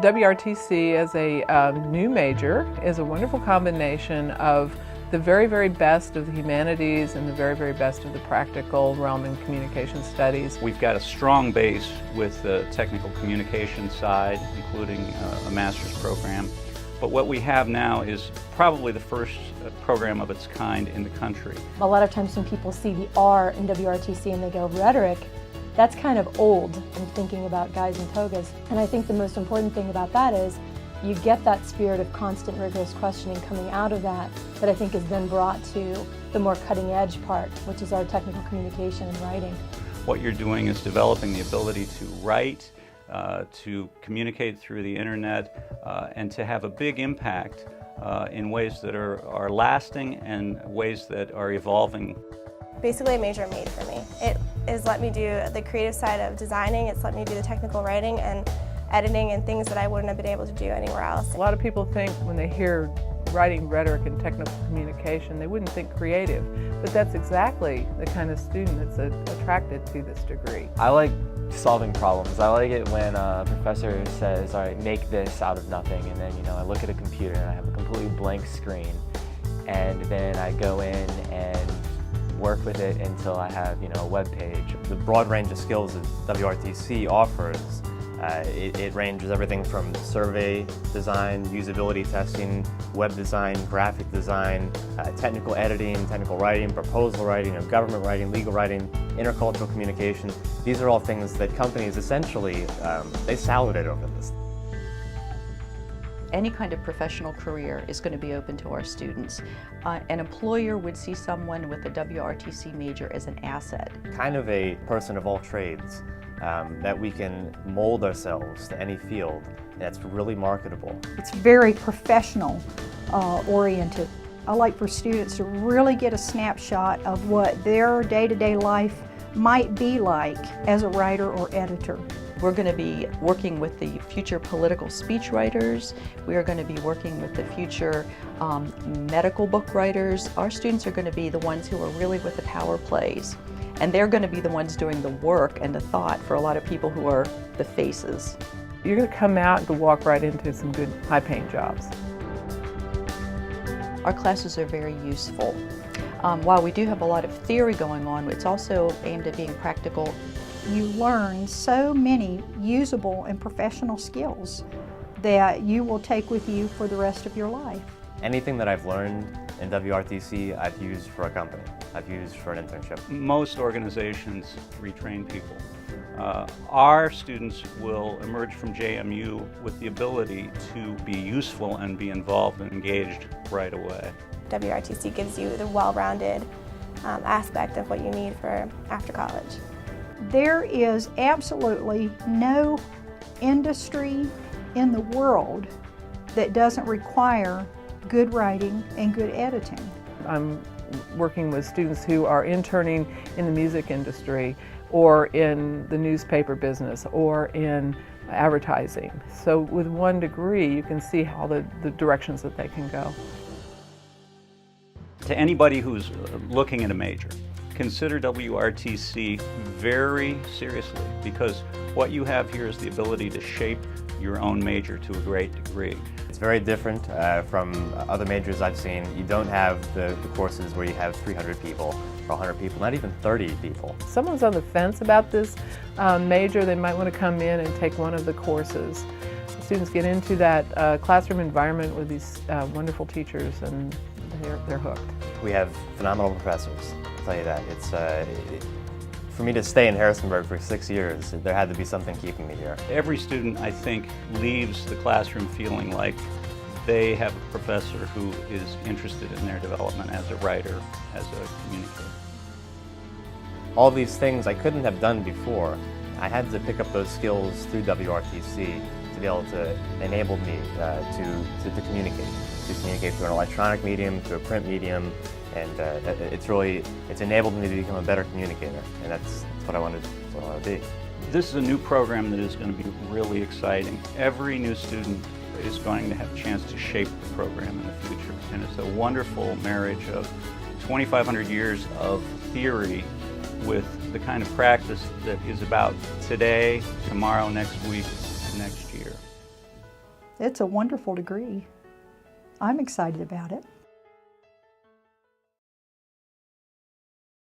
WRTC as a new major is a wonderful combination of the very, very best of the humanities and the very, very best of the practical realm in communication studies. We've got a strong base with the technical communication side, including a master's program. But what we have now is probably the first program of its kind in the country. A lot of times when people see the R in WRTC and they go rhetoric, that's kind of old in thinking about guys in togas. And I think the most important thing about that is you get that spirit of constant rigorous questioning coming out of that I think is then brought to the more cutting edge part, which is our technical communication and writing. What you're doing is developing the ability to write, to communicate through the internet, and to have a big impact in ways that are lasting and ways that are evolving. Basically a major made for me. It has let me do the creative side of designing, it's let me do the technical writing and editing and things that I wouldn't have been able to do anywhere else. A lot of people think when they hear writing, rhetoric, and technical communication, they wouldn't think creative, but that's exactly the kind of student that's attracted to this degree. I like solving problems. I like it when a professor says, all right, make this out of nothing, and then I look at a computer and I have a completely blank screen, and then I go in and work with it until I have a web page. The broad range of skills that WRTC offers, it ranges everything from survey design, usability testing, web design, graphic design, technical editing, technical writing, proposal writing, government writing, legal writing, intercultural communication. These are all things that companies essentially, they salivate over this. Any kind of professional career is going to be open to our students. An employer would see someone with a WRTC major as an asset. Kind of a person of all trades, that we can mold ourselves to any field, and that's really marketable. It's very professional oriented. I like for students to really get a snapshot of what their day-to-day life might be like as a writer or editor. We're going to be working with the future political speechwriters. We are going to be working with the future medical book writers. Our students are going to be the ones who are really with the power plays. And they're going to be the ones doing the work and the thought for a lot of people who are the faces. You're going to come out and walk right into some good high-paying jobs. Our classes are very useful. While we do have a lot of theory going on, it's also aimed at being practical. You learn so many usable and professional skills that you will take with you for the rest of your life. Anything that I've learned in WRTC, I've used for a company. I've used for an internship. Most organizations retrain people. Our students will emerge from JMU with the ability to be useful and be involved and engaged right away. WRTC gives you the well-rounded aspect of what you need for after college. There is absolutely no industry in the world that doesn't require good writing and good editing. I'm working with students who are interning in the music industry or in the newspaper business or in advertising. So with one degree, you can see all the directions that they can go. To anybody who's looking at a major, consider WRTC very seriously, because what you have here is the ability to shape your own major to a great degree. It's very different from other majors I've seen. You don't have the courses where you have 300 people or 100 people, not even 30 people. If someone's on the fence about this major, they might want to come in and take one of the courses. Students get into that classroom environment with these wonderful teachers, and they're hooked. We have phenomenal professors, I'll tell you that. It's, for me to stay in Harrisonburg for 6 years, there had to be something keeping me here. Every student, I think, leaves the classroom feeling like they have a professor who is interested in their development as a writer, as a communicator. All these things I couldn't have done before. I had to pick up those skills through WRTC to be able to enable me to communicate through an electronic medium, through a print medium, and it's enabled me to become a better communicator, and that's what I wanted to be. This is a new program that is going to be really exciting. Every new student is going to have a chance to shape the program in the future, and it's a wonderful marriage of 2,500 years of theory with the kind of practice that is about today, tomorrow, next week, next year. It's a wonderful degree. I'm excited about it.